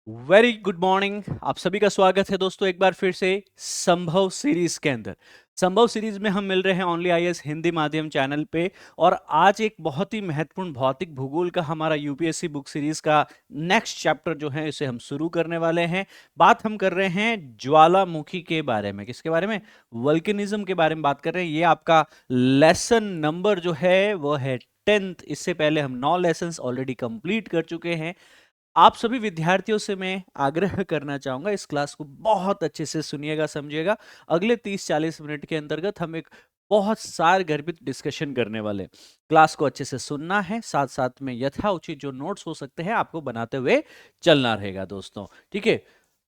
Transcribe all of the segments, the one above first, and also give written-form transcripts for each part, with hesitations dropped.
Very good morning. आप सभी का स्वागत है दोस्तों एक बार फिर से संभव सीरीज के अंदर। संभव सीरीज में हम मिल रहे हैं ओनली आईएएस हिंदी माध्यम चैनल पे। और आज एक बहुत ही महत्वपूर्ण भौतिक भूगोल का हमारा यूपीएससी बुक सीरीज का नेक्स्ट चैप्टर जो है इसे हम शुरू करने वाले हैं। बात हम कर रहे हैं ज्वालामुखी के बारे में। किसके बारे में? वल्केनिज्म के बारे में बात कर रहे हैं। ये आपका लेसन नंबर जो है वो है 10th। इससे पहले हम 9 लेसन्स ऑलरेडी कंप्लीट कर चुके हैं। आप सभी विद्यार्थियों से मैं आग्रह करना चाहूंगा इस क्लास को बहुत अच्छे से सुनिएगा, समझिएगा। अगले 30-40 मिनट के अंतर्गत हम एक बहुत सार गर्भित डिस्कशन करने वाले हैं। क्लास को अच्छे से सुनना है, साथ साथ में यथा उचित जो नोट्स हो सकते हैं आपको बनाते हुए चलना रहेगा दोस्तों, ठीक है।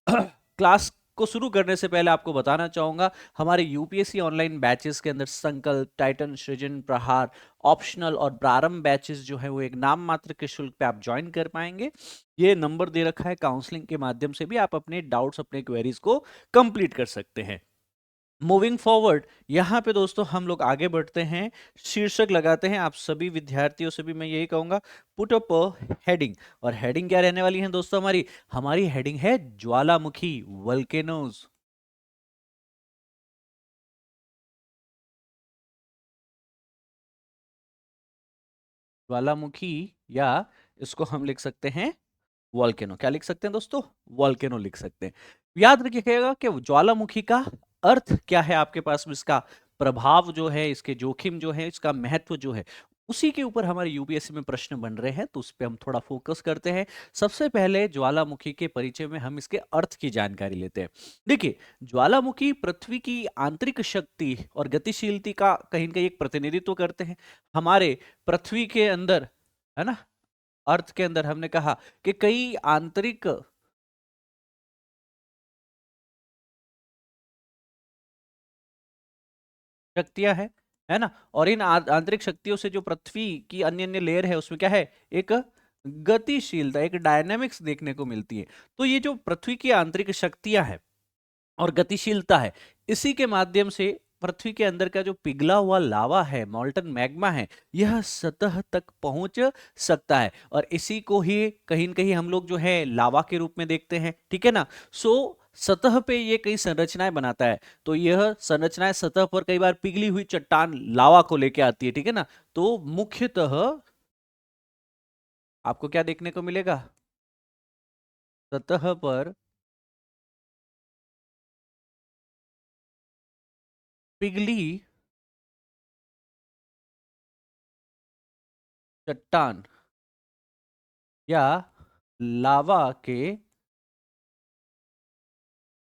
क्लास को शुरू करने से पहले आपको बताना चाहूंगा हमारे यूपीएससी ऑनलाइन बैचेस के अंदर संकल्प, टाइटन, सृजन, प्रहार, ऑप्शनल और प्रारंभ बैचेस जो है वो एक नाम मात्र के शुल्क पे आप ज्वाइन कर पाएंगे। ये नंबर दे रखा है, काउंसलिंग के माध्यम से भी आप अपने डाउट्स, अपने क्वेरीज को कंप्लीट कर सकते हैं। मूविंग फॉरवर्ड, यहाँ पे दोस्तों हम लोग आगे बढ़ते हैं, शीर्षक लगाते हैं। आप सभी विद्यार्थियों से भी मैं यही कहूंगा, पुट अप हेडिंग। और हेडिंग क्या रहने वाली है दोस्तों? हमारी हमारी हेडिंग है ज्वालामुखी, वल्केनोज। ज्वालामुखी, या इसको हम लिख सकते हैं वॉल्केनो। क्या लिख सकते हैं दोस्तों? वॉल्केनो लिख सकते हैं। याद रखिएगा कि ज्वालामुखी का अर्थ क्या है, आपके पास में इसका प्रभाव जो है, इसके जोखिम जो है, इसका महत्व जो है, उसी के ऊपर हमारे यूपीएससी में प्रश्न बन रहे हैं, तो उस पर हम थोड़ा फोकस करते हैं। सबसे पहले ज्वालामुखी के परिचय में हम इसके अर्थ की जानकारी लेते हैं। देखिए, ज्वालामुखी पृथ्वी की आंतरिक शक्ति और गतिशीलता का कहीं ना कहीं एक प्रतिनिधित्व करते हैं। हमारे पृथ्वी के अंदर, है ना, अर्थ के अंदर हमने कहा कि कई आंतरिक शक्तियां हैं, है ना। और इन आंतरिक शक्तियों से जो पृथ्वी की अन्य अन्य लेयर है उसमें क्या है, एक गतिशीलता, एक डायनामिक्स देखने को मिलती है। तो ये जो पृथ्वी की आंतरिक शक्तियां हैं और गतिशीलता है, इसी के माध्यम से पृथ्वी के अंदर का जो पिघला हुआ लावा है, मॉल्टन मैग्मा है, यह सतह तक पहुंच सकता है। और इसी को ही कहीं न कहीं हम लोग जो है लावा के रूप में देखते हैं, ठीक है ना। सो सतह पे ये कई संरचनाएं बनाता है। तो यह संरचनाएं सतह पर कई बार पिघली हुई चट्टान लावा को लेके आती है, ठीक है ना। तो मुख्यतः आपको क्या देखने को मिलेगा? सतह पर पिघली चट्टान या लावा के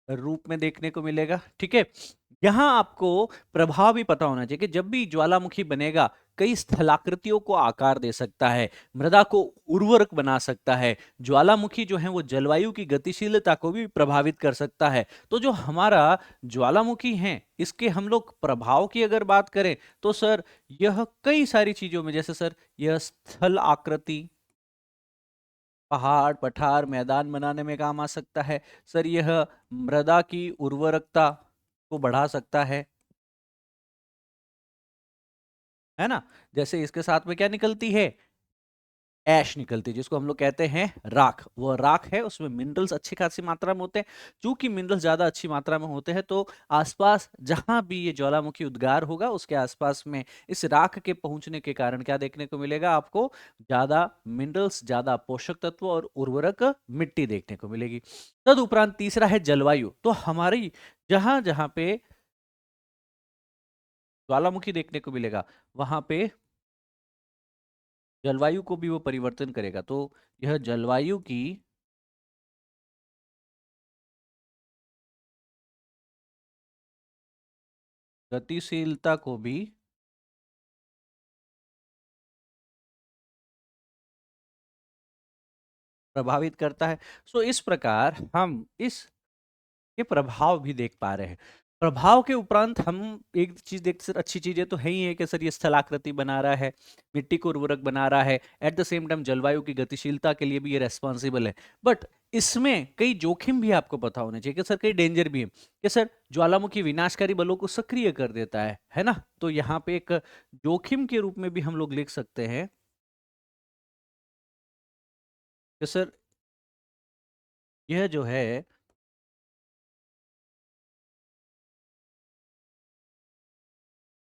रूप में देखने को मिलेगा, ठीक है। यहां आपको प्रभाव भी पता होना चाहिए कि जब भी ज्वालामुखी बनेगा, कई स्थलाकृतियों को आकार दे सकता है, मृदा को उर्वरक बना सकता है। ज्वालामुखी जो है वो जलवायु की गतिशीलता को भी प्रभावित कर सकता है। तो जो हमारा ज्वालामुखी है, इसके हम लोग प्रभाव की अगर बात करें तो सर, यह कई सारी चीजों में, जैसे सर यह स्थल आकृति, पहाड़, पठार, मैदान बनाने में काम आ सकता है। सर यह मृदा की उर्वरकता को बढ़ा सकता है ना। जैसे इसके साथ में क्या निकलती है? ऐश निकलती है, जिसको हम लोग कहते हैं राख। वो राख है, उसमें मिनरल्स अच्छी खासी मात्रा में होते हैं। चूंकि मिनरल्स ज्यादा अच्छी मात्रा में होते हैं, तो आसपास जहां भी ये ज्वालामुखी उद्गार होगा, उसके आसपास में इस राख के पहुंचने के कारण क्या देखने को मिलेगा आपको? ज्यादा मिनरल्स, ज्यादा पोषक तत्व और उर्वरक मिट्टी देखने को मिलेगी। तदुपरांत तीसरा है जलवायु। तो हमारी जहां जहां पे ज्वालामुखी देखने को मिलेगा, वहां पे जलवायु को भी वो परिवर्तन करेगा। तो यह जलवायु की गतिशीलता को भी प्रभावित करता है। सो इस प्रकार हम इस के प्रभाव भी देख पा रहे हैं। प्रभाव के उपरांत हम एक चीज देख, सर अच्छी चीजें तो है ही है कि सर ये स्थलाकृति बना रहा है, मिट्टी को उर्वरक बना रहा है, एट द सेम टाइम जलवायु की गतिशीलता के लिए भी ये रेस्पॉन्सिबल है। बट इसमें कई जोखिम भी आपको पता होने चाहिए कि सर कई डेंजर भी है कि सर ज्वालामुखी विनाशकारी बलों को सक्रिय कर देता है ना। तो यहाँ पे एक जोखिम के रूप में भी हम लोग लिख सकते हैं कि सर यह जो है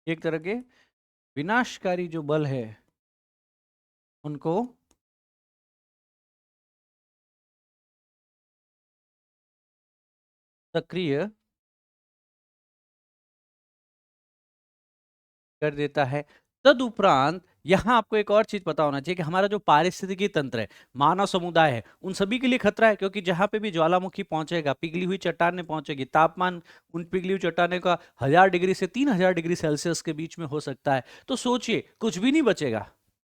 एक तरह के विनाशकारी जो बल है उनको सक्रिय कर देता है। तदुपरांत यहाँ आपको एक और चीज पता होना चाहिए कि हमारा जो पारिस्थितिकी तंत्र है, मानव समुदाय है, उन सभी के लिए खतरा है, क्योंकि जहां पे भी ज्वालामुखी पहुंचेगा, पिघली हुई चट्टानें पहुंचेगी, तापमान उन पिघली हुई चट्टाने का 1000 डिग्री से 3000 डिग्री सेल्सियस के बीच में हो सकता है। तो सोचिए, कुछ भी नहीं बचेगा।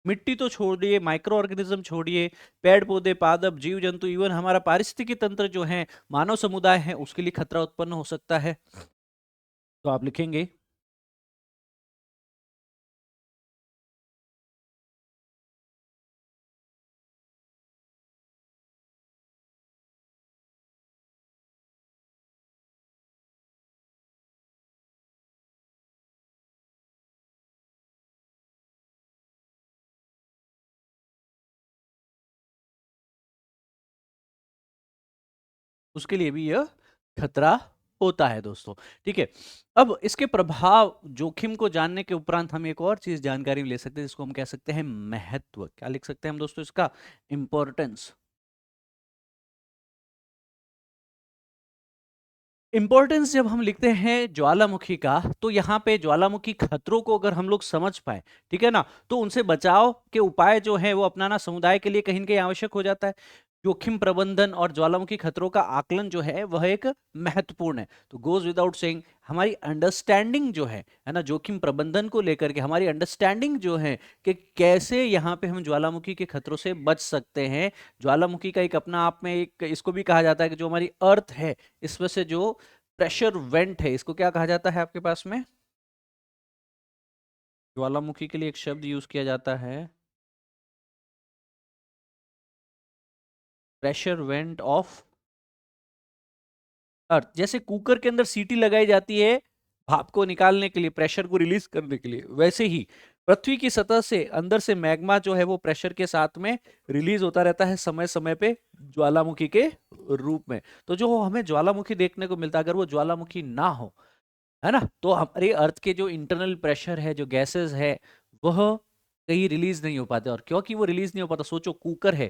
मिट्टी तो छोड़िए, माइक्रो ऑर्गेनिज्म छोड़िए, पेड़ पौधे, पादप, जीव जंतु, इवन हमारा पारिस्थितिकी तंत्र जो है, मानव समुदाय है, उसके लिए खतरा उत्पन्न हो सकता है। तो आप लिखेंगे उसके लिए भी यह खतरा होता है दोस्तों। ठीक है। अब इसके प्रभाव जोखिम को जानने के उपरांत हम एक और चीज जानकारी ले सकते हैं, जिसको हम कह सकते हैं महत्व। क्या लिख सकते हैं हम दोस्तों इसका? इंपॉर्टेंस। इंपॉर्टेंस जब हम लिखते हैं ज्वालामुखी का, तो यहाँ पे ज्वालामुखी खतरों को अगर हम लोग समझ पाए, ठीक है ना, तो उनसे बचाव के उपाय जो है वो अपनाना समुदाय के लिए कहीं न कहीं आवश्यक हो जाता है। जोखिम प्रबंधन और ज्वालामुखी खतरों का आकलन जो है वह एक महत्वपूर्ण है। तो गोज विदाउट सेइंग, हमारी अंडरस्टैंडिंग जो है ना, जोखिम प्रबंधन को लेकर के हमारी अंडरस्टैंडिंग जो है कि कैसे यहाँ पे हम ज्वालामुखी के खतरों से बच सकते हैं। ज्वालामुखी का एक अपना आप में एक इसको भी कहा जाता है कि जो हमारी अर्थ है, इसमें से जो प्रेशर वेंट है, इसको क्या कहा जाता है आपके पास में? ज्वालामुखी के लिए एक शब्द यूज किया जाता है, प्रेशर वेंट ऑफ अर्थ। जैसे कुकर के अंदर सीटी लगाई जाती है भाप को निकालने के लिए, प्रेशर को रिलीज करने के लिए, वैसे ही पृथ्वी की सतह से अंदर से मैग्मा जो है वो प्रेशर के साथ में रिलीज होता रहता है समय समय पे, ज्वालामुखी के रूप में। तो जो हमें ज्वालामुखी देखने को मिलता है, अगर वो ज्वालामुखी ना हो, है ना, तो हमारे अर्थ के जो इंटरनल प्रेशर है, जो गैसेस है, वह कहीं रिलीज नहीं हो पाते। और क्योंकि वो रिलीज नहीं हो पाता, सोचो कुकर है,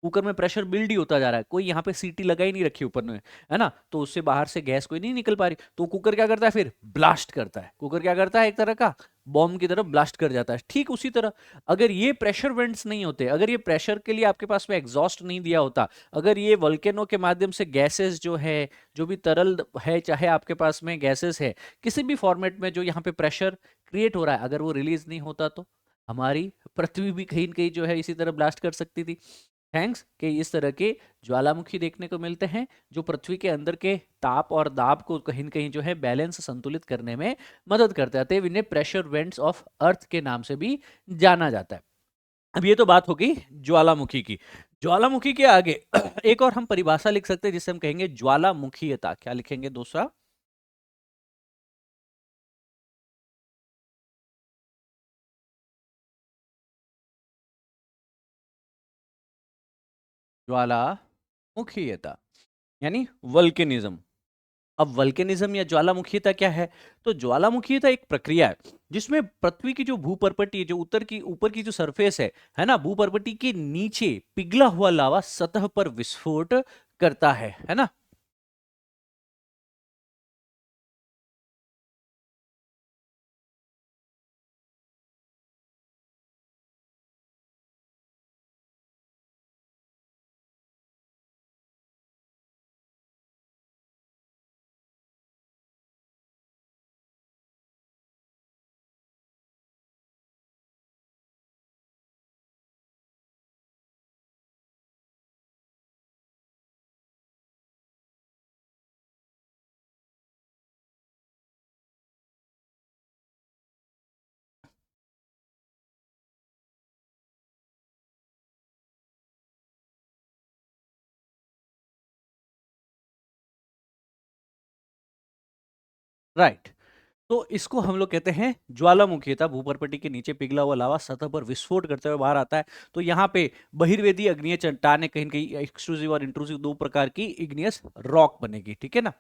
कुकर में प्रेशर बिल्ड ही होता जा रहा है, कोई यहाँ पे सीटी लगा ही नहीं रखी ऊपर में, है ना, तो उससे बाहर से गैस कोई नहीं निकल पा रही, तो कुकर क्या करता है, फिर ब्लास्ट करता है। कुकर क्या करता है, एक तरह का बॉम्ब की तरफ ब्लास्ट कर जाता है। ठीक उसी तरह, अगर ये प्रेशर वेंट्स नहीं होते, अगर ये प्रेशर के लिए आपके पास में एग्जॉस्ट नहीं दिया होता, अगर ये वल्केनो के माध्यम से गैसेस जो है, जो भी तरल है, चाहे आपके पास में गैसेस है किसी भी फॉर्मेट में, जो यहाँ पे प्रेशर क्रिएट हो रहा है, अगर वो रिलीज नहीं होता, तो हमारी पृथ्वी भी कहीं न कहीं जो है इसी तरह ब्लास्ट कर सकती थी। थैंक्स कि इस तरह के ज्वालामुखी देखने को मिलते हैं, जो पृथ्वी के अंदर के ताप और दाब को कहीं न कहीं जो है बैलेंस संतुलित करने में मदद करते हैं। अतः इन्हें प्रेशर वेंट्स ऑफ अर्थ के नाम से भी जाना जाता है। अब ये तो बात होगी ज्वालामुखी की। ज्वालामुखी के आगे एक और हम परिभाषा लिख सकते हैं, जिसे हम कहेंगे ज्वालामुखीयता। क्या लिखेंगे दूसरा? ज्वालामुखीयता यानी वल्केनिज्म। अब वल्केनिज्म या ज्वालामुखीयता क्या है? तो ज्वालामुखीयता एक प्रक्रिया है जिसमें पृथ्वी की जो भूपर्पटी, जो उत्तर की ऊपर की जो सरफेस है ना, भूपर्पटी के नीचे पिघला हुआ लावा सतह पर विस्फोट करता है ना। राइट। तो इसको हम लोग कहते हैं ज्वालामुखीता। भूपर्पटी के नीचे पिघला हुआ लावा सतह पर विस्फोट करते हुए बाहर आता है। तो यहाँ पे बहिर्वेदी अग्निय चट्टानें कहीं न कहीं एक्सट्रूसिव और इंट्रूसिव दो प्रकार की इग्नियस रॉक बनेगी, ठीक है ना।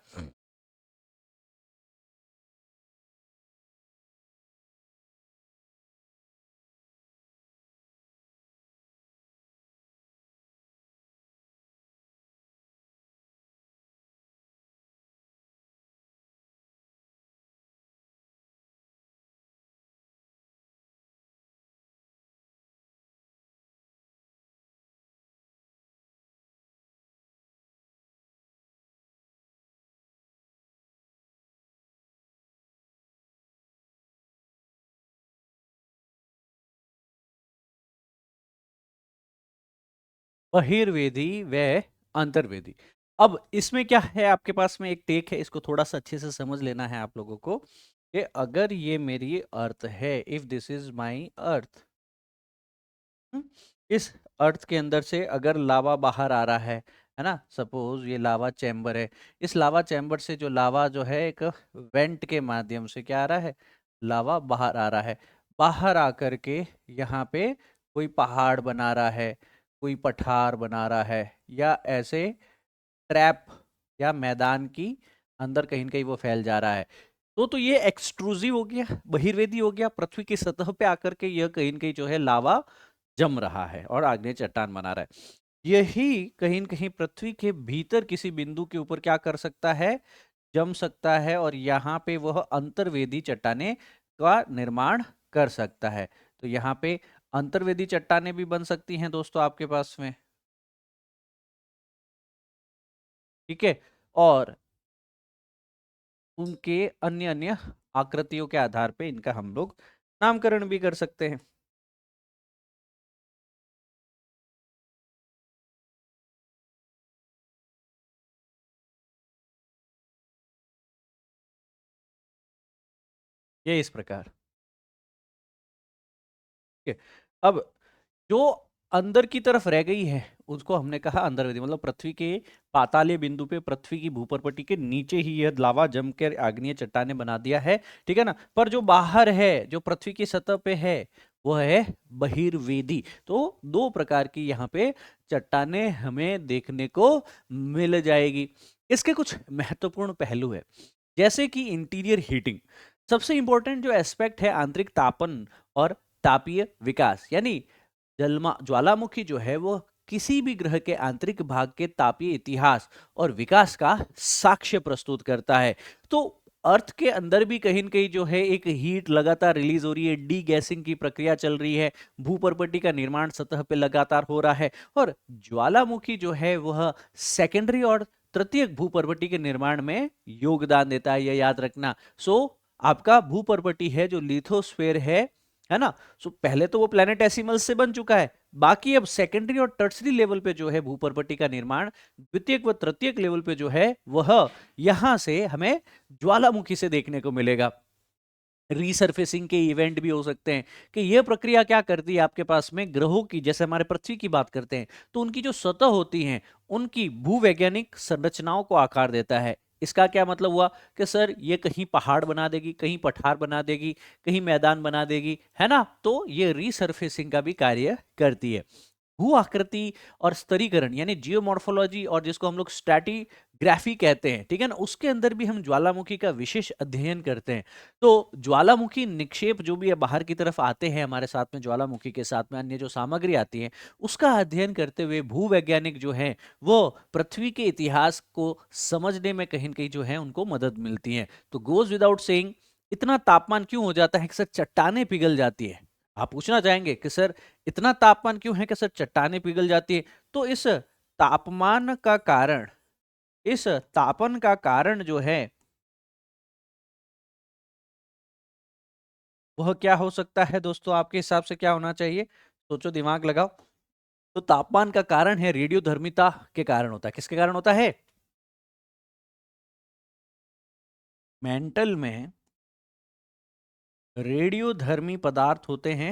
बहिर्वेदी व अंतर्वेदी। अब इसमें क्या है, आपके पास में एक टेक है, इसको थोड़ा सा अच्छे से समझ लेना है आप लोगों को कि अगर ये मेरी अर्थ है, इफ दिस इज माई अर्थ, इस अर्थ के अंदर से अगर लावा बाहर आ रहा है ना, सपोज ये लावा चैम्बर है, इस लावा चैम्बर से जो लावा जो है एक वेंट के माध्यम से क्या आ रहा है, लावा बाहर आ रहा है। बाहर आकर के यहाँ पे कोई पहाड़ बना रहा है, कोई पठार बना रहा है, या ऐसे ट्रैप या मैदान की अंदर कहीं न कहीं वो फैल जा रहा है। तो ये एक्सट्रूसिव हो गया, बहिर्वेदी हो गया। पृथ्वी की सतह पे आकर के यह कहीं न कहीं जो है लावा जम रहा है और आग्नेय चट्टान बना रहा है। यही कहीं न कहीं पृथ्वी के भीतर किसी बिंदु के ऊपर क्या कर सकता है, जम सकता है, और यहाँ पे वह अंतर्वेदी चट्टानें का निर्माण कर सकता है। तो यहाँ पे अंतर्वेदी चट्टानें भी बन सकती हैं दोस्तों आपके पास में, ठीक है। और उनके अन्य अन्य आकृतियों के आधार पे इनका हम लोग नामकरण भी कर सकते हैं। ये इस प्रकार, ठीक है। अब जो अंदर की तरफ रह गई है उसको हमने कहा अंतर्वेदी, मतलब पृथ्वी के पातालीय बिंदु पे, पृथ्वी की भूपर्पटी के नीचे ही यह लावा जम कर आग्नेय चट्टाने बना दिया है, ठीक है ना। पर जो बाहर है, जो पृथ्वी की सतह पे है, वो है बहिर्वेदी। तो दो प्रकार की यहाँ पे चट्टाने हमें देखने को मिल जाएगी। इसके कुछ महत्वपूर्ण पहलू है, जैसे कि इंटीरियर हीटिंग। सबसे इंपॉर्टेंट जो एस्पेक्ट है आंतरिक तापन और तापीय विकास, यानी जलमा ज्वालामुखी जो है वो किसी भी ग्रह के आंतरिक भाग के तापीय इतिहास और विकास का साक्ष्य प्रस्तुत करता है। तो अर्थ के अंदर भी कहीं न कहीं जो है एक हीट लगातार रिलीज हो रही है, डी गैसिंग की प्रक्रिया चल रही है, भूपर्पटी का निर्माण सतह पे लगातार हो रहा है, और ज्वालामुखी जो है वह सेकेंडरी और तृतीयक भूपर्पटी के निर्माण में योगदान देता है, यह याद रखना। सो आपका भूपर्पटी है जो लिथोस्फेयर है ना। सो पहले तो वो प्लैनेटेसिमल से बन चुका है, बाकी अब सेकेंडरी और टर्सरी लेवल पे जो है भूपर्पटी का निर्माण, द्वितीयक व तृतीयक लेवल पे जो है वह यहां से हमें ज्वालामुखी से देखने को मिलेगा। रीसर्फेसिंग के इवेंट भी हो सकते हैं कि यह प्रक्रिया क्या करती है आपके पास में ग्रहों की, जैसे हमारे पृथ्वी की बात करते हैं, तो उनकी जो सतह होती हैं उनकी भूवैज्ञानिक संरचनाओं को आकार देता है। इसका क्या मतलब हुआ कि सर ये कहीं पहाड़ बना देगी, कहीं पठार बना देगी, कहीं मैदान बना देगी, है ना। तो ये रीसर्फेसिंग का भी कार्य करती है। भू आकृति और स्तरीकरण यानी जियोमॉर्फोलॉजी, और जिसको हम लोग स्ट्रैटिग्राफी कहते हैं, ठीक है ना, उसके अंदर भी हम ज्वालामुखी का विशेष अध्ययन करते हैं। तो ज्वालामुखी निक्षेप जो भी है बाहर की तरफ आते हैं हमारे साथ में, ज्वालामुखी के साथ में अन्य जो सामग्री आती है उसका अध्ययन करते हुए भूवैज्ञानिक जो हैं वो पृथ्वी के इतिहास को समझने में कहीं न कहीं जो है उनको मदद मिलती है। तो गोज विदाउट सेइंग, इतना तापमान क्यों हो जाता है कि सर चट्टानें पिघल जाती है। आप पूछना चाहेंगे कि सर इतना तापमान क्यों है कि सर चट्टानें पिघल जाती है। तो इस तापमान का कारण, इस तापन का कारण जो है वह क्या हो सकता है दोस्तों, आपके हिसाब से क्या होना चाहिए, सोचो, दिमाग लगाओ। तो तापमान का कारण है रेडियोधर्मिता के कारण होता है। किसके कारण होता है? मेंटल में रेडियोधर्मी पदार्थ होते हैं,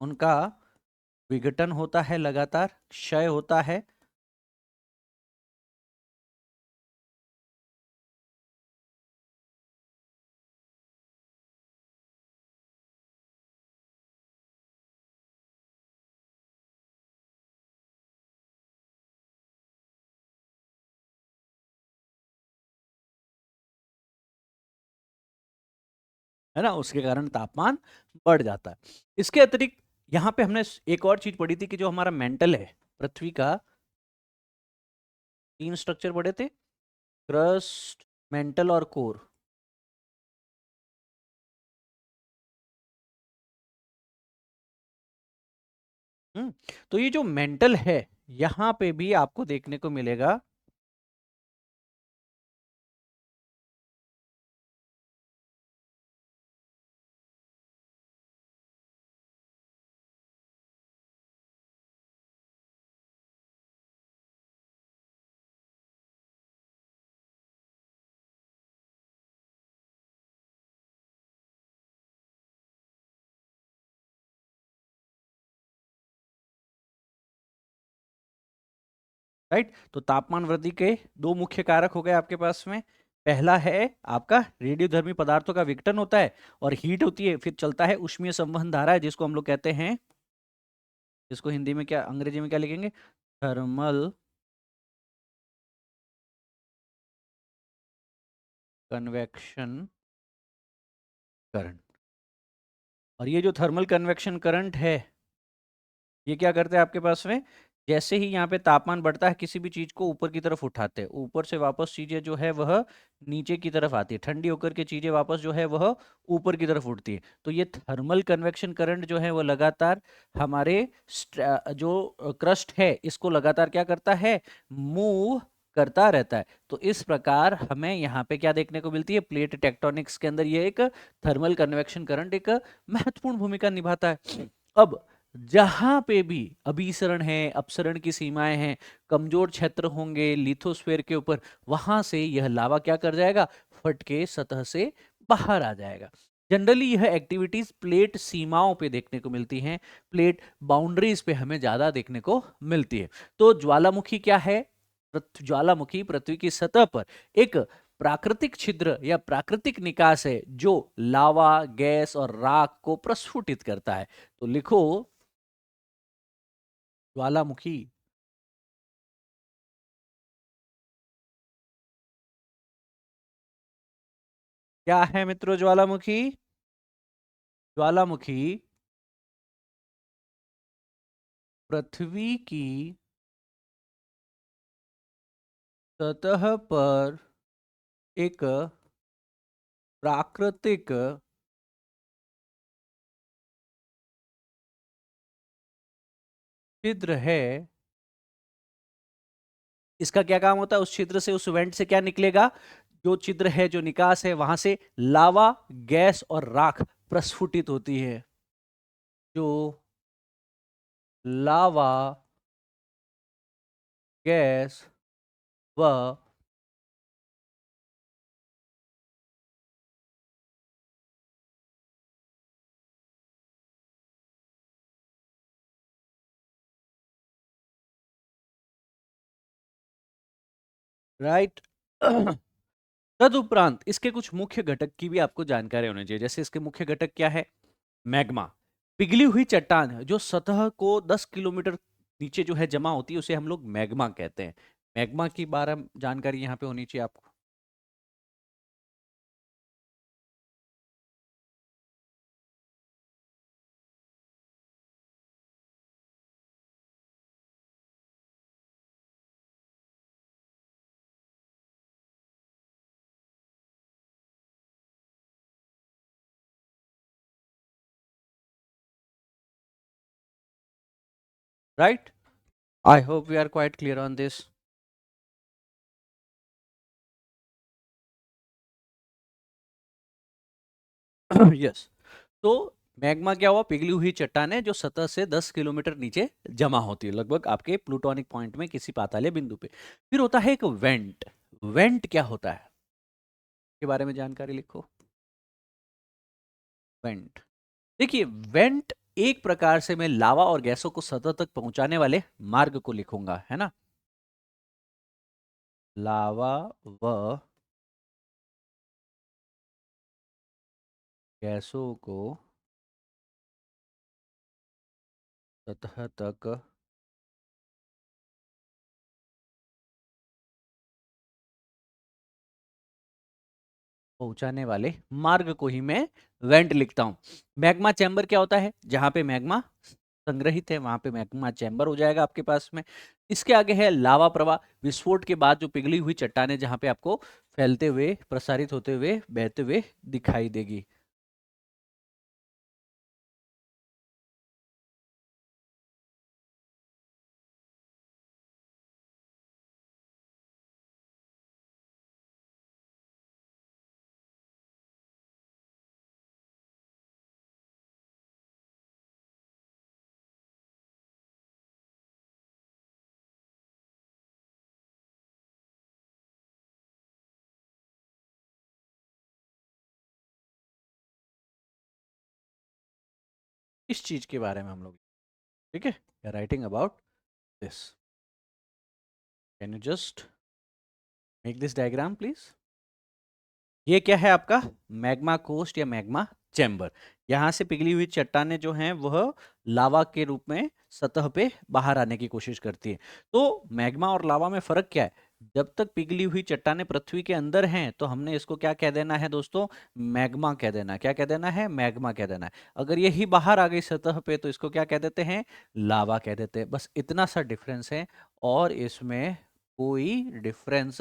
उनका विघटन होता है, लगातार क्षय होता है, है ना, उसके कारण तापमान बढ़ जाता है। इसके अतिरिक्त यहाँ पे हमने एक और चीज पढ़ी थी कि जो हमारा मेंटल है पृथ्वी का, 3 स्ट्रक्चर पढ़े थे, क्रस्ट, मेंटल और कोर। तो ये जो मेंटल है, यहाँ पे भी आपको देखने को मिलेगा राइट। तो तापमान वृद्धि के दो मुख्य कारक हो गए आपके पास में। पहला है आपका रेडियोधर्मी पदार्थों का विघटन होता है और हीट होती है, फिर चलता है उष्मीय संवहन धारा है, जिसको हम लोग कहते हैं, जिसको हिंदी में क्या, अंग्रेजी में क्या लिखेंगे, थर्मल कन्वेक्शन करंट। और ये जो थर्मल कन्वेक्शन करंट है, ये क्या करते हैं आपके पास में, जैसे ही यहाँ पे तापमान बढ़ता है किसी भी चीज को ऊपर की तरफ उठाते हैं, ऊपर से वापस चीजें जो है वह नीचे की तरफ आती है, ठंडी होकर के चीजें वापस जो है वह ऊपर की तरफ उठती है। तो ये थर्मल कन्वेक्शन करंट जो है वो लगातार हमारे जो क्रस्ट है इसको लगातार क्या करता है, मूव करता रहता है। तो इस प्रकार हमें यहाँ पे क्या देखने को मिलती है, प्लेट टेक्टोनिक्स के अंदर ये एक थर्मल कन्वेक्शन करंट एक महत्वपूर्ण भूमिका निभाता है। अब जहां पे भी अभिसरण है, अपसरण की सीमाएं हैं, कमजोर क्षेत्र होंगे लिथोस्फीयर के ऊपर, वहां से यह लावा क्या कर जाएगा, फट के सतह से बाहर आ जाएगा। जनरली यह एक्टिविटीज प्लेट सीमाओं पे देखने को मिलती हैं, प्लेट बाउंड्रीज पे हमें ज्यादा देखने को मिलती है। तो ज्वालामुखी क्या है, ज्वालामुखी पृथ्वी की सतह पर एक प्राकृतिक छिद्र या प्राकृतिक निकास है जो लावा, गैस और राख को प्रस्फुटित करता है। तो लिखो ज्वालामुखी। क्या है मित्रों ज्वालामुखी? ज्वालामुखी पृथ्वी की सतह पर एक प्राकृतिक छिद्र है। इसका क्या काम होता है, उस छिद्र से, उस वेंट से क्या निकलेगा, जो छिद्र है, जो निकास है, वहां से लावा, गैस और राख प्रस्फुटित होती है। जो लावा, गैस व राइट तदुपरांत इसके कुछ मुख्य घटक की भी आपको जानकारी होनी चाहिए। जैसे इसके मुख्य घटक क्या है, मैग्मा, पिघली हुई चट्टान है जो सतह को 10 किलोमीटर नीचे जो है जमा होती है, उसे हम लोग मैग्मा कहते हैं। मैग्मा की बारे में जानकारी यहाँ पे होनी चाहिए आपको। Right, I hope we are quite clear on this. Yes. तो मैग्मा क्या हुआ, पिघली हुई चट्टान है जो सतह से 10 किलोमीटर नीचे जमा होती है, लगभग आपके प्लूटोनिक पॉइंट में किसी पातालीय बिंदु पे। फिर होता है एक वेंट। वेंट क्या होता है, के बारे में जानकारी लिखो। वेंट, देखिए वेंट एक प्रकार से मैं लावा और गैसों को सतह तक पहुंचाने वाले मार्ग को लिखूंगा, है ना। लावा व गैसों को सतह तक पहुंचाने वाले मार्ग को ही मैं वेंट लिखता हूं। मैग्मा चैम्बर क्या होता है? जहां पे मैग्मा संग्रहित है वहां पे मैग्मा चैम्बर हो जाएगा आपके पास में। इसके आगे है लावा प्रवाह, विस्फोट के बाद जो पिघली हुई चट्टानें जहां पे आपको फैलते हुए, प्रसारित होते हुए, बहते हुए दिखाई देगी। इस चीज के बारे में हम लोग, ठीक है, writing about this. Can you just make this diagram please? ये क्या है आपका? मैग्मा कोस्ट या मैग्मा चैम्बर। यहां से पिघली हुई चट्टानें जो हैं वह लावा के रूप में सतह पे बाहर आने की कोशिश करती है। तो मैग्मा और लावा में फर्क क्या है? जब तक पिघली हुई चट्टानें पृथ्वी के अंदर हैं तो हमने इसको क्या कह देना है दोस्तों? मैग्मा कह देना है। क्या कह देना है? मैग्मा कह देना है। अगर यही बाहर आ गई सतह पे तो इसको क्या कह देते हैं? लावा कह देते हैं। बस इतना सा डिफरेंस है और इसमें कोई डिफरेंस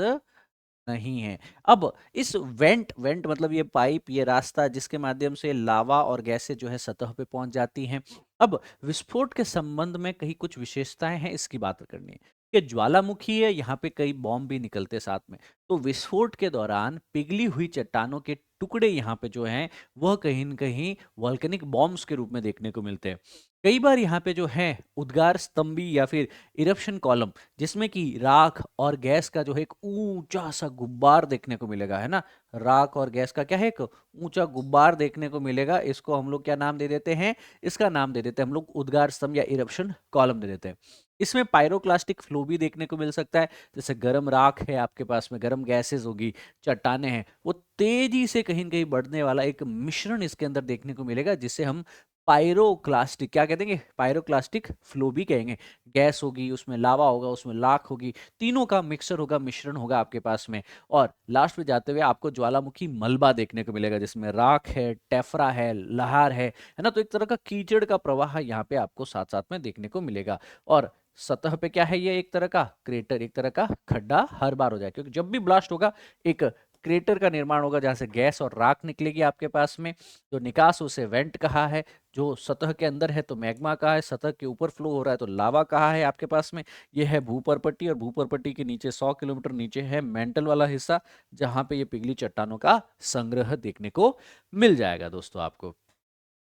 नहीं है। अब इस वेंट वेंट मतलब ये पाइप, ये रास्ता जिसके माध्यम से लावा और गैसें जो है सतह पे पहुंच जाती हैं। अब विस्फोट के संबंध में कहीं कुछ विशेषताएं हैं, इसकी बात करनी है कि ज्वालामुखी है, यहाँ पे कई बॉम्ब भी निकलते साथ में। तो विस्फोट के दौरान पिघली हुई चट्टानों के टुकड़े यहाँ पे जो हैं वह कहीं न कहीं वॉल्केनिक बॉम्ब्स के रूप में देखने को मिलते हैं। कई बार यहाँ पे जो है उद्गार स्तंभी या फिर इरप्शन कॉलम, जिसमें कि राख और गैस का जो है एक ऊंचा सा गुब्बार देखने को मिलेगा, है ना? राख और गैस का क्या है? एक ऊंचा गुब्बार देखने को मिलेगा। इसको हम लोग क्या नाम दे देते हैं? इसका नाम दे देते हैं हम लोग उद्गार स्तंभ या इरप्शन कॉलम दे देते हैं। इसमें पायरोक्लास्टिक फ्लो भी देखने को मिल सकता है। जैसे गर्म राख है आपके पास में, गर्म गैसेस होगी, चट्टाने हैं, वो तेजी से कहीं न कहीं बढ़ने वाला एक मिश्रण इसके अंदर देखने को मिलेगा, जिसे हम पायरोक्लास्टिक क्या कह देंगे? पायरोक्लास्टिक फ्लो भी कहेंगे। गैस होगी, उसमें लावा होगा, उसमें लाख होगी, तीनों का मिक्सर होगा, मिश्रण होगा आपके पास में। और लास्ट में जाते हुए आपको ज्वालामुखी मलबा देखने को मिलेगा, जिसमें राख है, टेफरा है, लहार है ना? तो एक तरह का कीचड़ का प्रवाह यहाँ पे आपको साथ साथ में देखने को मिलेगा। और सतह पे क्या है? ये एक तरह का क्रेटर, एक तरह का खड्डा हर बार हो जाए, क्योंकि जब भी ब्लास्ट होगा एक क्रेटर का निर्माण होगा जहां से गैस और राख निकलेगी आपके पास में। जो निकास उसे वेंट कहा है, जो सतह के अंदर है तो मैग्मा कहा है, सतह के ऊपर फ्लो हो रहा है तो लावा कहा है आपके पास में। ये है भूपर्पट्टी, और भूपर्पट्टी के नीचे 100 किलोमीटर नीचे है मेंटल वाला हिस्सा, जहां पे ये पिघली चट्टानों का संग्रह देखने को मिल जाएगा दोस्तों आपको।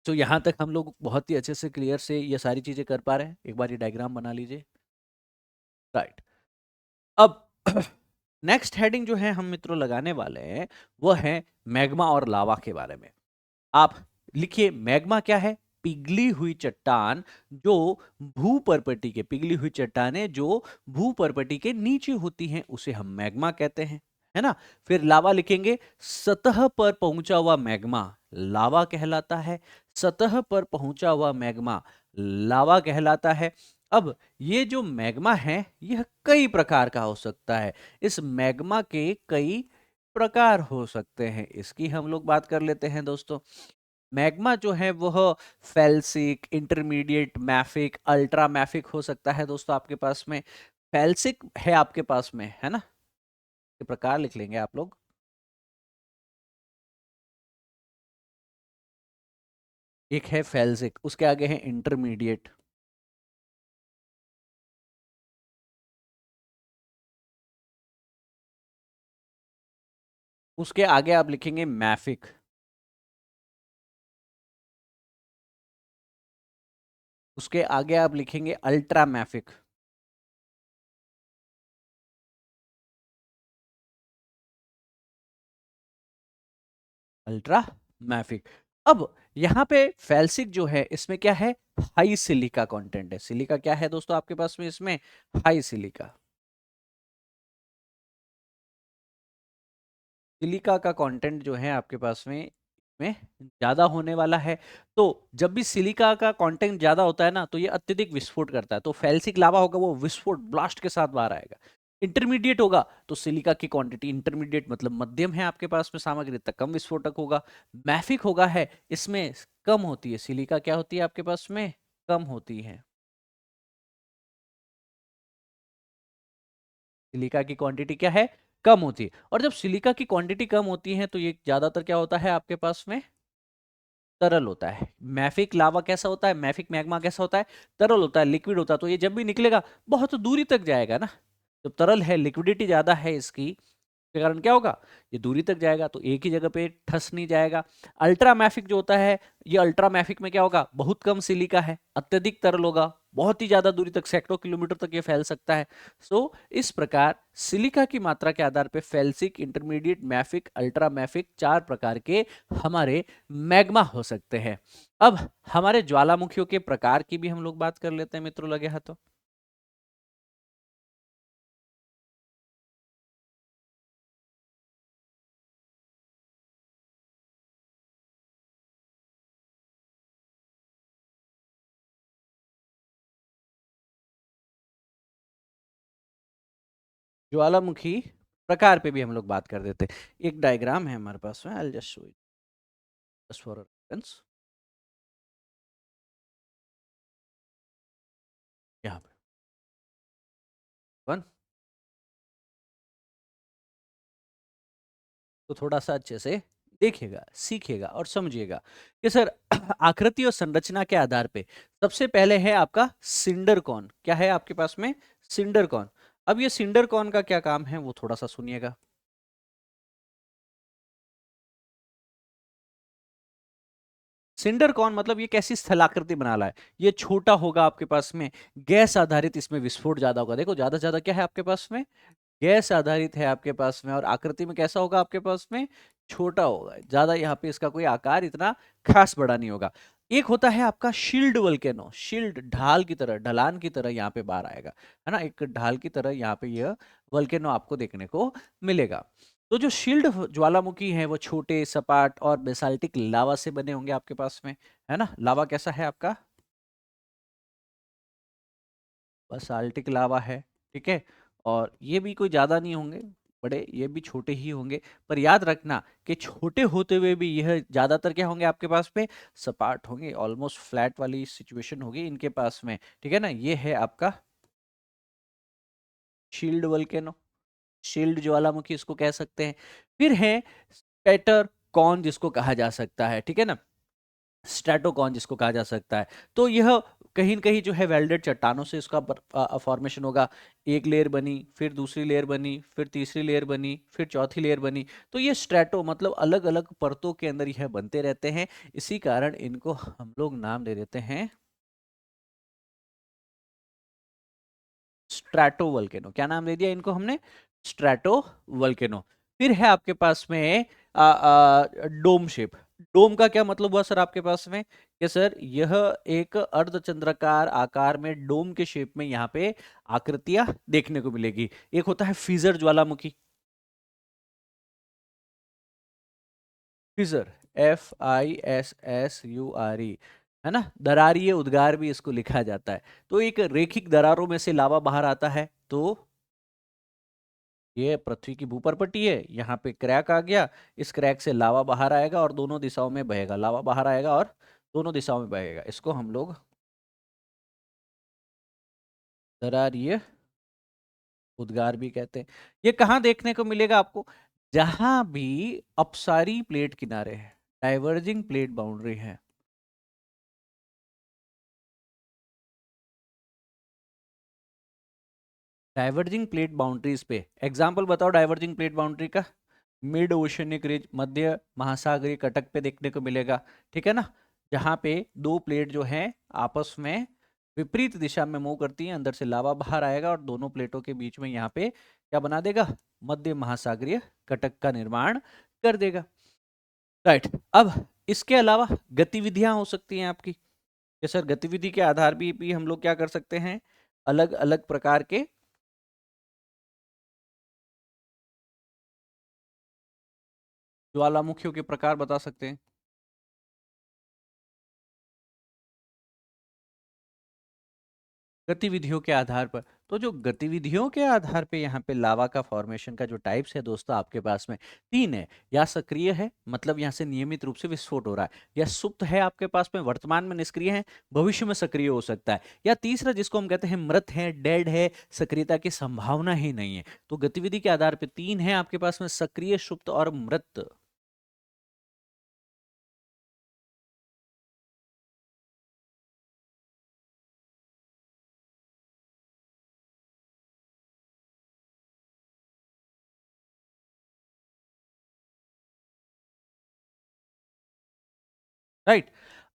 तो यहाँ तक हम लोग बहुत ही अच्छे से क्लियर से ये सारी चीजें कर पा रहे हैं। एक बार ये डायग्राम बना लीजिए। राइट। अब नेक्स्ट हेडिंग जो है हम मित्रों लगाने वाले हैं वो है मैग्मा और लावा के बारे में। आप लिखिए, मैग्मा क्या है? पिघली हुई चट्टान जो भूपर्पटी के, पिघली हुई चट्टानें जो भूपर्पटी के नीचे होती हैं उसे हम मैग्मा कहते हैं, है ना? फिर लावा लिखेंगे, सतह पर पहुंचा हुआ मैग्मा लावा कहलाता है। सतह पर पहुंचा हुआ मैग्मा लावा कहलाता है। अब ये जो मैग्मा है यह कई प्रकार का हो सकता है। इस मैग्मा के कई प्रकार हो सकते हैं, इसकी हम लोग बात कर लेते हैं दोस्तों। मैग्मा जो है वह felsic, intermediate mafic, ultra mafic हो सकता है दोस्तों आपके पास में। फेल्सिक है आपके पास में, है ना? ये प्रकार लिख लेंगे आप लोग। एक है फेल्सिक, उसके आगे है इंटरमीडिएट, उसके आगे आप लिखेंगे मैफिक, उसके आगे आप लिखेंगे अल्ट्रा मैफिक, अल्ट्रा मैफिक। अब यहाँ पे फेल्सिक जो है इसमें क्या है? हाई सिलिका कंटेंट है। सिलिका क्या है दोस्तों आपके पास में इसमें? High silica. सिलिका का कंटेंट जो है आपके पास में ज्यादा होने वाला है। तो जब भी सिलिका का कंटेंट ज्यादा होता है ना तो ये अत्यधिक विस्फोट करता है। तो फेल्सिक लावा होगा वो विस्फोट ब्लास्ट के साथ बाहर आएगा। इंटरमीडिएट होगा तो सिलिका की क्वांटिटी, इंटरमीडिएट मतलब मध्यम है आपके पास में सामग्री, तक कम विस्फोटक होगा। मैफिक होगा है, इसमें कम होती है, सिलिका क्या होती है आपके पास में, कम होती है। सिलिका की क्वांटिटी क्या है, कम होती है। और जब सिलिका की क्वांटिटी कम होती है तो ये ज्यादातर क्या होता है आपके पास में, तरल होता है। मैफिक लावा कैसा होता है, मैफिक मैग्मा कैसा होता है, तरल होता है, लिक्विड होता है। तो ये जब भी निकलेगा बहुत दूरी तक जाएगा ना, जब तरल है, लिक्विडिटी ज्यादा है इसकी, के कारण क्या होगा, ये दूरी तक जाएगा, तो एक ही जगह पे ठस नहीं जाएगा। अल्ट्रा मैफिक जो होता है, ये अल्ट्रा मैफिक में क्या होगा, बहुत कम सिलिका है, अत्यधिक तरल होगा, बहुत ही ज्यादा दूरी तक, सैकड़ों किलोमीटर तक ये फैल सकता है। सो इस प्रकार सिलिका की मात्रा के आधार पे felsic, intermediate, mafic, ultra mafic, चार प्रकार के हमारे मैग्मा हो सकते हैं। अब हमारे ज्वालामुखियों के प्रकार की भी हम लोग बात कर लेते हैं मित्रों, लगे हाथों। ज्वालामुखी प्रकार पे भी हम लोग बात कर देते हैं। एक डायग्राम है हमारे पास में, I just show it just for reference. यहाँ पे वन, तो थोड़ा सा अच्छे से देखिएगा, सीखिएगा और समझिएगा कि सर आकृति और संरचना के आधार पे सबसे पहले है आपका सिंडर कॉन, क्या है आपके पास में, सिंडर कॉन। अब ये सिंडर कॉन का क्या काम है वो थोड़ा सा सुनिएगा। सिंडर कॉन मतलब ये कैसी स्थलाकृति बना रहा है, ये छोटा होगा आपके पास में, गैस आधारित, इसमें विस्फोट ज्यादा होगा। देखो ज्यादा से ज्यादा क्या है आपके पास में, गैस आधारित है आपके पास में, और आकृति में कैसा होगा आपके पास में, छोटा होगा ज्यादा, यहाँ पे इसका कोई आकार इतना खास बड़ा नहीं होगा। एक होता है आपका शील्ड वल्केनो, शील्ड ढाल की तरह, ढलान की तरह यहाँ पे बाहर आएगा, है ना, एक ढाल की तरह यहाँ पे यह वल्केनो आपको देखने को मिलेगा। तो जो शील्ड ज्वालामुखी है वो छोटे, सपाट और बेसाल्टिक लावा से बने होंगे आपके पास में, है ना। लावा कैसा है आपका, बसाल्टिक लावा है, ठीक है। और ये भी कोई ज्यादा नहीं होंगे, बड़े, ये भी छोटे ही होंगे। पर याद रखना कि छोटे होते हुए भी यह ज्यादातर क्या होंगे आपके पास में, सपाट होंगे, ऑलमोस्ट फ्लैट वाली सिचुएशन होगी इनके पास में, ठीक है ना। ये है आपका शील्ड वल्केनो, शील्ड ज्वालामुखी इसको कह सकते हैं। फिर है स्पैटर कॉन जिसको कहा जा सकता है, ठीक है ना, स्ट्रेटोकॉन जिसको कहा जा सकता है। तो यह कहीं न कहीं जो है वेल्डेड चट्टानों से इसका फॉर्मेशन होगा। एक लेयर बनी, फिर दूसरी लेयर बनी, फिर तीसरी लेयर बनी, फिर चौथी लेयर बनी। तो ये स्ट्रेटो मतलब अलग अलग परतों के अंदर यह बनते रहते हैं। इसी कारण इनको हम लोग नाम दे देते हैं स्ट्रैटो वल्केनो। क्या नाम दे दिया इनको हमने, स्ट्रैटो वल्केनो। फिर है आपके पास में डोम शेप। डोम का क्या मतलब हुआ सर आपके पास में, कि सर यह एक अर्धचंद्राकार आकार में डोम के शेप में यहाँ पे आकृतियां देखने को मिलेगी। एक होता है फिजर ज्वालामुखी, फिजर, FISSURE, है ना, दरारीय उद्गार भी इसको लिखा जाता है। तो एक रेखिक दरारों में से लावा बाहर आता है। तो ये पृथ्वी की भूपर पट्टी है, यहाँ पे क्रैक आ गया, इस क्रैक से लावा बाहर आएगा और दोनों दिशाओं में बहेगा, लावा बाहर आएगा और दोनों दिशाओं में बहेगा। इसको हम लोग दरारीय उद्गार भी कहते हैं। ये कहाँ देखने को मिलेगा आपको, जहां भी अपसारी प्लेट किनारे है, डाइवर्जिंग प्लेट बाउंड्री है। डाइवर्जिंग प्लेट बाउंड्रीज पे एग्जांपल बताओ डाइवर्जिंग प्लेट बाउंड्री का, मिड ओशनिक रिज, मध्य महासागरीय कटक पे देखने को मिलेगा, ठीक है ना। जहाँ पे दो प्लेट जो हैं आपस में विपरीत दिशा में मूव करती हैं, अंदर से लावा बाहर आएगा और दोनों प्लेटों के बीच में यहाँ पे क्या बना देगा, मध्य महासागरीय कटक का निर्माण कर देगा। राइट। अब इसके अलावा गतिविधियां हो सकती हैं आपकी, कि सर गतिविधि के आधार भी हम लोग क्या कर सकते हैं, अलग अलग प्रकार के ज्वालामुखियों के प्रकार बता सकते हैं गतिविधियों के आधार पर। तो जो गतिविधियों के आधार पे यहाँ पे लावा का फॉर्मेशन का जो टाइप्स है दोस्तों आपके पास में तीन है। या सक्रिय है, मतलब यहाँ से नियमित रूप से विस्फोट हो रहा है, या सुप्त है आपके पास में, वर्तमान में निष्क्रिय है, भविष्य में सक्रिय हो सकता है, या तीसरा जिसको हम कहते हैं मृत है, डेड है, सक्रियता की संभावना ही नहीं है। तो गतिविधि के आधार पे तीन है आपके पास में, सक्रिय, सुप्त और मृत। राइट।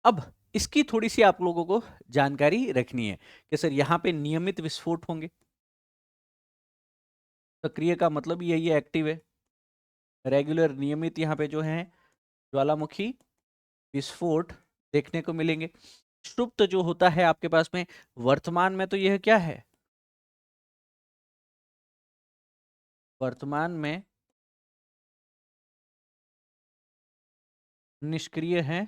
अब इसकी थोड़ी सी आप लोगों को जानकारी रखनी है कि सर यहाँ पे नियमित विस्फोट होंगे। सक्रिय का मतलब यही है, एक्टिव है। रेगुलर, नियमित यहाँ पे जो है ज्वालामुखी विस्फोट देखने को मिलेंगे। सुप्त जो होता है आपके पास में वर्तमान में, तो यह क्या है, वर्तमान में निष्क्रिय है,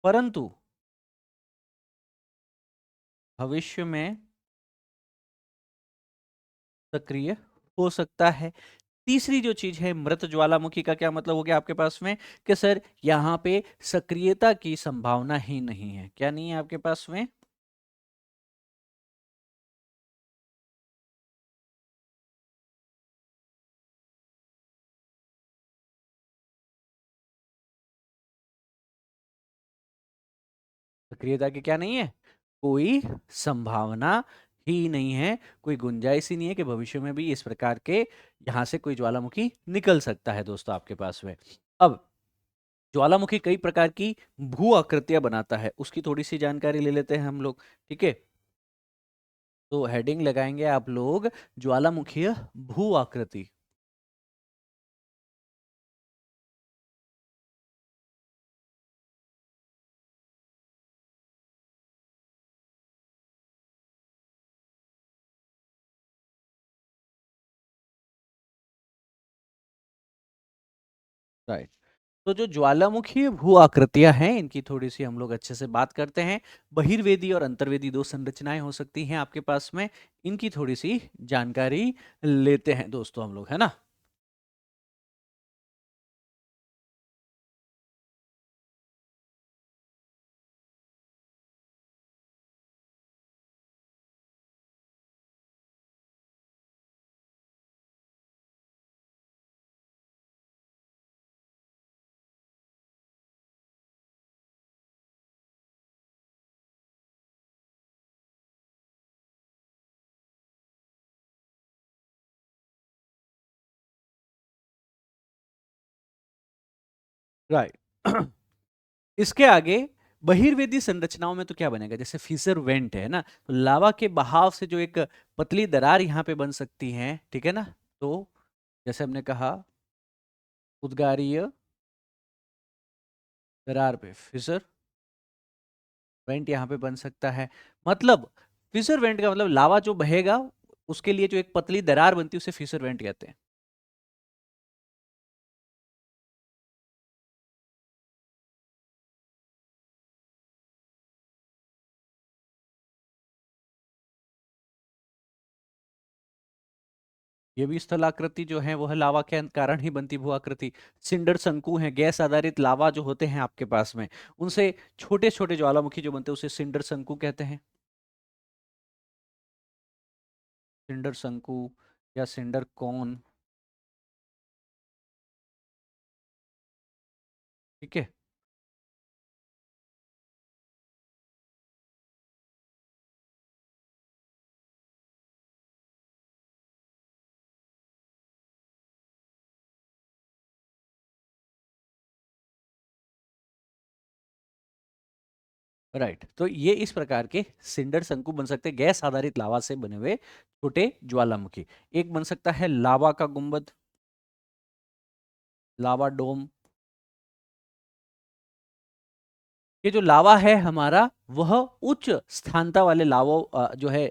परंतु भविष्य में सक्रिय हो सकता है। तीसरी जो चीज है मृत ज्वालामुखी का क्या मतलब हो गया आपके पास में कि सर यहाँ पे सक्रियता की संभावना ही नहीं है। क्या नहीं है आपके पास में, सक्रियता की क्या नहीं है, कोई संभावना ही नहीं है, कोई गुंजाइश ही नहीं है कि भविष्य में भी इस प्रकार के यहां से कोई ज्वालामुखी निकल सकता है दोस्तों आपके पास में। अब ज्वालामुखी कई प्रकार की भू आकृतियां बनाता है, उसकी थोड़ी सी जानकारी ले लेते हैं हम लोग। ठीक है, तो हेडिंग लगाएंगे आप लोग ज्वालामुखीय भू आकृति। राइट। तो जो ज्वालामुखी भू आकृतियां हैं इनकी थोड़ी सी हम लोग अच्छे से बात करते हैं। बहिर्वेदी और अंतर्वेदी दो संरचनाएं हो सकती हैं आपके पास में, इनकी थोड़ी सी जानकारी लेते हैं दोस्तों हम लोग, है ना। राइट। इसके आगे बहिर्वेदी संरचनाओं में तो क्या बनेगा, जैसे फीसर वेंट है ना, तो लावा के बहाव से जो एक पतली दरार यहाँ पे बन सकती है, ठीक है ना। तो जैसे हमने कहा उद्गारीय दरार पे फिसर वेंट यहाँ पे बन सकता है। मतलब फिसर वेंट का मतलब लावा जो बहेगा उसके लिए जो एक पतली दरार बनती है उसे फिसर वेंट कहते हैं। ये भी स्थलाकृति जो है वो है लावा के कारण ही बनती भू आकृति। सिंडर शंकु है, गैस आधारित लावा जो होते हैं आपके पास में, उनसे छोटे छोटे ज्वालामुखी जो बनते हैं उसे सिंडर शंकु कहते हैं। सिंडर शंकु या सिंडर कॉन। ठीक है। राइट, तो ये इस प्रकार के सिंडर शंकु बन सकते हैं गैस आधारित लावा से बने हुए छोटे ज्वालामुखी। एक बन सकता है लावा का गुंबद, लावा डोम। ये जो लावा है हमारा वह उच्च स्थानता वाले लावों जो है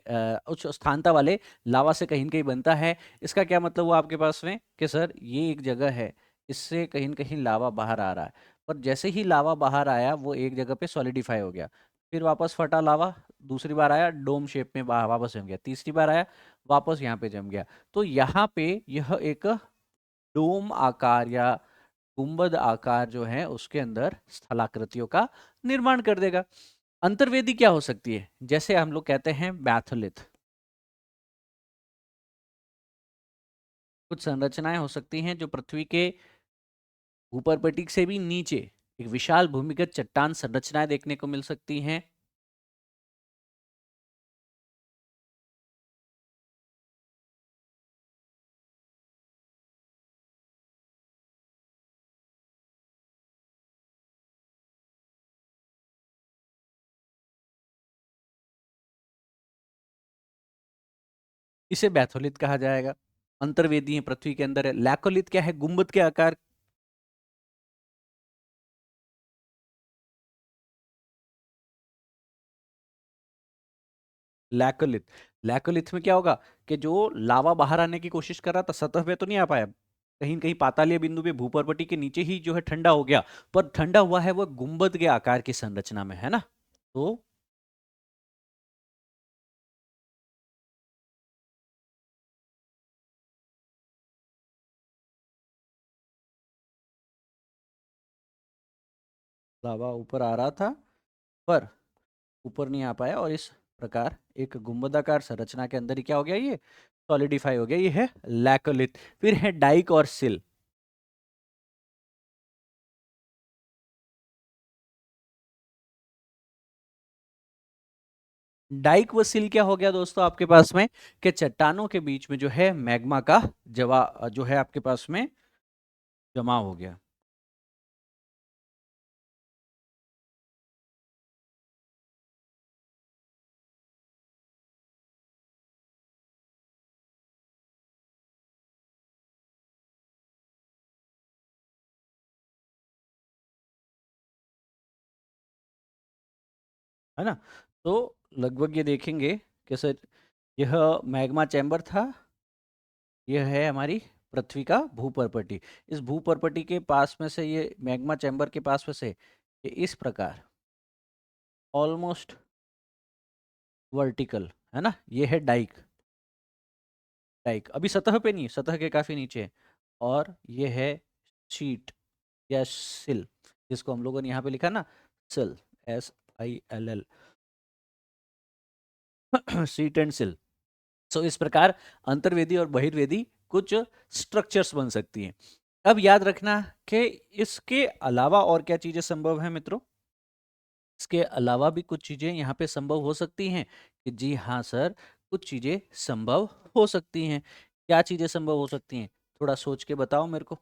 उच्च स्थानता वाले लावा से कहीं न कहीं बनता है। इसका क्या मतलब हुआ आपके पास में कि सर ये एक जगह है, इससे कहीं न कहीं लावा बाहर आ रहा है, पर जैसे ही लावा बाहर आया वो एक जगह पे सॉलिडिफाई हो गया। फिर वापस फटा लावा, दूसरी बार आया डोम शेप में वापस जम गया, तीसरी बार आया वापस यहाँ पे जम गया। तो यहाँ पे यह एक डोम आकार या गुंबद आकार जो है उसके अंदर स्थलाकृतियों का निर्माण कर देगा। अंतर्वेदी क्या हो सकती है? जैसे हम लोग कहते हैं बैथोलिथ, कुछ संरचनाएं हो सकती हैं जो पृथ्वी के ऊपर पट्टी से भी नीचे एक विशाल भूमिगत चट्टान संरचनाएं देखने को मिल सकती हैं। इसे बैथोलिथ कहा जाएगा। अंतर्वेदी है, पृथ्वी के अंदर है। लैकोलिथ क्या है? गुंबद के आकार। लैकोलिथ, लैकोलिथ में क्या होगा कि जो लावा बाहर आने की कोशिश कर रहा था सतह पे तो नहीं आ पाया, कहीं कहीं पातालीय बिंदु पे भूपर्वती के नीचे ही जो है ठंडा हो गया, पर ठंडा हुआ है वो गुंबद के आकार की संरचना में, है ना। तो लावा ऊपर आ रहा था पर ऊपर नहीं आ पाया, और इस प्रकार एक गुंबदाकार संरचना के अंदर ही क्या हो गया, ये सॉलिडिफाई हो गया। ये है लैकोलिथ। फिर है डाइक और सिल। डाइक व सिल क्या हो गया दोस्तों आपके पास में, कि चट्टानों के बीच में जो है मैग्मा का जवा जो है आपके पास में जमा हो गया, है ना। तो लगभग ये देखेंगे कि सर यह मैग्मा चैम्बर था, यह है हमारी पृथ्वी का भूपर्पटी। इस भूपर्पटी के पास में से ये मैग्मा चैम्बर के पास में से ये इस प्रकार ऑलमोस्ट वर्टिकल, है ना, ये है डाइक। डाइक अभी सतह पे नहीं है, सतह के काफी नीचे है। और ये है शीट या सिल, जिसको हम लोगों ने यहाँ पे लिखा ना सिल, SILL, सीट एंड सिल। सो इस प्रकार अंतर्वेदी और बहिर्वेदी कुछ स्ट्रक्चर्स बन सकती हैं। अब याद रखना कि इसके अलावा और क्या चीजें संभव है मित्रों। इसके अलावा भी कुछ चीजें यहाँ पे संभव हो सकती हैं कि जी हाँ सर, कुछ चीजें संभव हो सकती हैं। क्या चीजें संभव हो सकती हैं, थोड़ा सोच के बताओ मेरे को।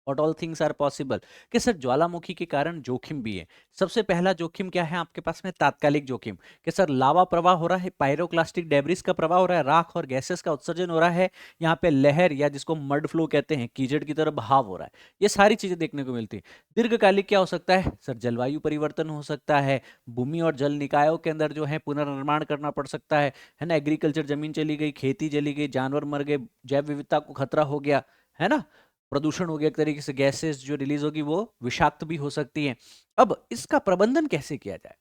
What all things are possible? कि सर ज्वालामुखी के कारण जोखिम भी है। सबसे पहला जोखिम क्या है आपके पास में, तात्कालिक जोखिम, कि सर लावा प्रवाह हो रहा है, पायरोक्लास्टिक डेब्रिस का प्रवाह हो रहा है, राख और गैसेस का उत्सर्जन हो रहा है, यहाँ पे लहर या जिसको मड फ्लो कहते हैं, कीचड़ की तरह बहाव हो रहा है। ये सारी चीजें देखने को मिलती है। दीर्घकालिक क्या हो सकता है सर, जलवायु परिवर्तन हो सकता है, भूमि और जल निकायों के अंदर जो है पुनर्निर्माण करना पड़ सकता है ना, एग्रीकल्चर जमीन चली गई, खेती चली गई, जानवर मर गए, जैव विविधता को खतरा हो गया, है ना, प्रदूषण हो गया, एक तरीके से गैसेस जो रिलीज होगी वो विषाक्त भी हो सकती हैं। अब इसका प्रबंधन कैसे किया जाए,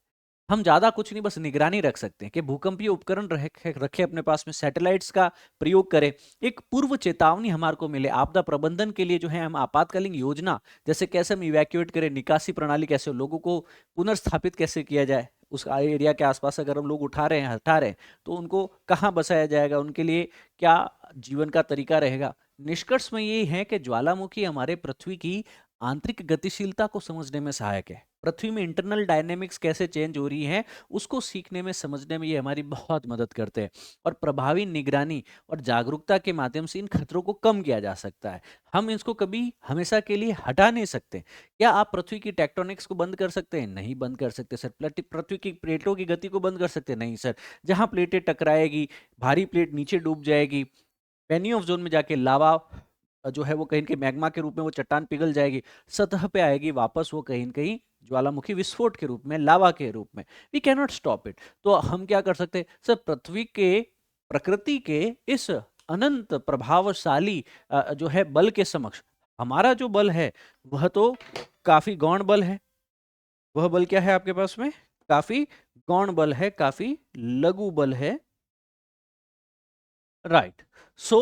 हम ज्यादा कुछ नहीं, बस निगरानी रख सकते हैं कि भूकंपीय उपकरण रखे अपने पास में, सैटेलाइट्स का प्रयोग करें, एक पूर्व चेतावनी हमारे को मिले, आपदा प्रबंधन के लिए जो है हम आपातकालीन योजना, जैसे कैसे हम इवैक्यूएट करें, निकासी प्रणाली कैसे, लोगों को पुनर्स्थापित कैसे किया जाए, उस एरिया के आसपास अगर हम लोग उठा रहे हैं हटा रहे हैं तो उनको कहाँ बसाया जाएगा, उनके लिए क्या जीवन का तरीका रहेगा। निष्कर्ष में ये है कि ज्वालामुखी हमारे पृथ्वी की आंतरिक गतिशीलता को समझने में सहायक है। पृथ्वी में इंटरनल डायनेमिक्स कैसे चेंज हो रही हैं उसको सीखने में समझने में ये हमारी बहुत मदद करते हैं, और प्रभावी निगरानी और जागरूकता के माध्यम से इन खतरों को कम किया जा सकता है। हम इसको कभी हमेशा के लिए हटा नहीं सकते। क्या आप पृथ्वी की टेक्टोनिक्स को बंद कर सकते हैं? नहीं बंद कर सकते सर। पृथ्वी की प्लेटों की गति को बंद कर सकते हैं? नहीं सर। जहां प्लेटें टकराएगी, भारी प्लेट नीचे डूब जाएगी, पेनी ऑफ जोन में जाके लावा जो है वो कहीं कहीं मैग्मा के रूप में वो चट्टान पिघल जाएगी, सतह पे आएगी वापस, वो कहीं न कहीं ज्वालामुखी विस्फोट के रूप में, लावा के रूप में। We can not stop it. तो हम क्या कर सकते हैं सर, पृथ्वी के प्रकृति के इस अनंत प्रभावशाली जो है बल के समक्ष हमारा जो बल है वह तो काफी गौण बल है। वह बल क्या है आपके पास में, काफी गौण बल है, काफी लघु बल है। राइट। सो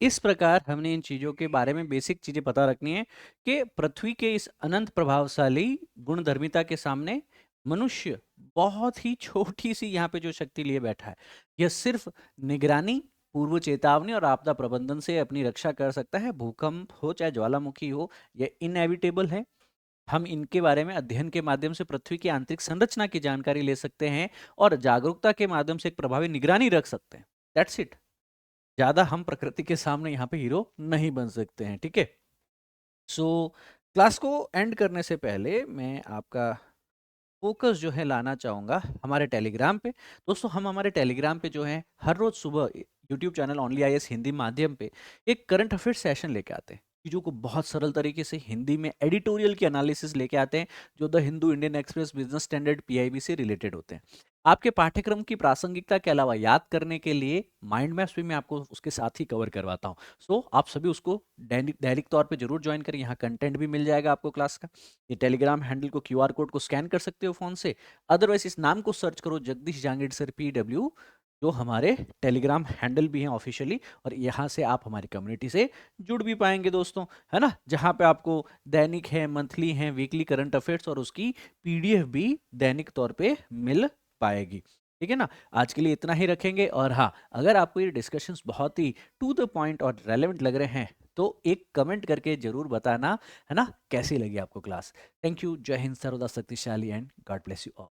इस प्रकार हमने इन चीजों के बारे में बेसिक चीजें पता रखनी है कि पृथ्वी के इस अनंत प्रभावशाली गुणधर्मिता के सामने मनुष्य बहुत ही छोटी सी यहाँ पे जो शक्ति लिए बैठा है। यह सिर्फ निगरानी, पूर्व चेतावनी और आपदा प्रबंधन से अपनी रक्षा कर सकता है। भूकंप हो चाहे ज्वालामुखी हो, यह इनएविटेबल है। हम इनके बारे में अध्ययन के माध्यम से पृथ्वी की आंतरिक संरचना की जानकारी ले सकते हैं और जागरूकता के माध्यम से एक प्रभावी निगरानी रख सकते हैं। That's it. ज्यादा हम प्रकृति के सामने यहाँ पे हीरो नहीं बन सकते हैं, ठीक है। सो क्लास को एंड करने से पहले मैं आपका फोकस जो है लाना चाहूँगा हमारे टेलीग्राम पे। दोस्तों हम हमारे टेलीग्राम पे जो है हर रोज सुबह YouTube channel only IAS Hindi माध्यम पे एक करंट अफेयर सेशन लेके आते हैं। चीज़ों को बहुत सरल तरीके से हिंदी में एडिटोरियल की एनालिसिस लेके आते हैं, जो the Hindu, Indian express, business standard, PIB से रिलेटेड होते हैं। आपके पाठ्यक्रम की प्रासंगिकता के अलावा याद करने के लिए माइंड मैप्स भी मैं आपको उसके साथ ही कवर करवाता हूँ। सो आप सभी उसको दैनिक तौर पे जरूर ज्वाइन करें। यहाँ कंटेंट भी मिल जाएगा आपको क्लास का। ये टेलीग्राम हैंडल को, क्यूआर कोड को स्कैन कर सकते हो फोन से। अदरवाइज इस नाम को सर्च करो, जगदीश जांगीड़ सर PW, जो हमारे टेलीग्राम हैंडल भी हैं ऑफिशियली, और यहाँ से आप हमारी कम्युनिटी से जुड़ भी पाएंगे दोस्तों, है ना, जहाँ पे आपको दैनिक है, मंथली है, वीकली करंट अफेयर्स और उसकी PDF भी दैनिक तौर पे मिल पाएगी। ठीक है ना। आज के लिए इतना ही रखेंगे। और हाँ, अगर आपको ये डिस्कशंस बहुत ही टू द पॉइंट और रेलेवेंट लग रहे हैं तो एक कमेंट करके जरूर बताना, है ना, कैसी लगी आपको क्लास। Thank you. जय हिंद, सर्वदा शक्तिशाली, and God bless you all.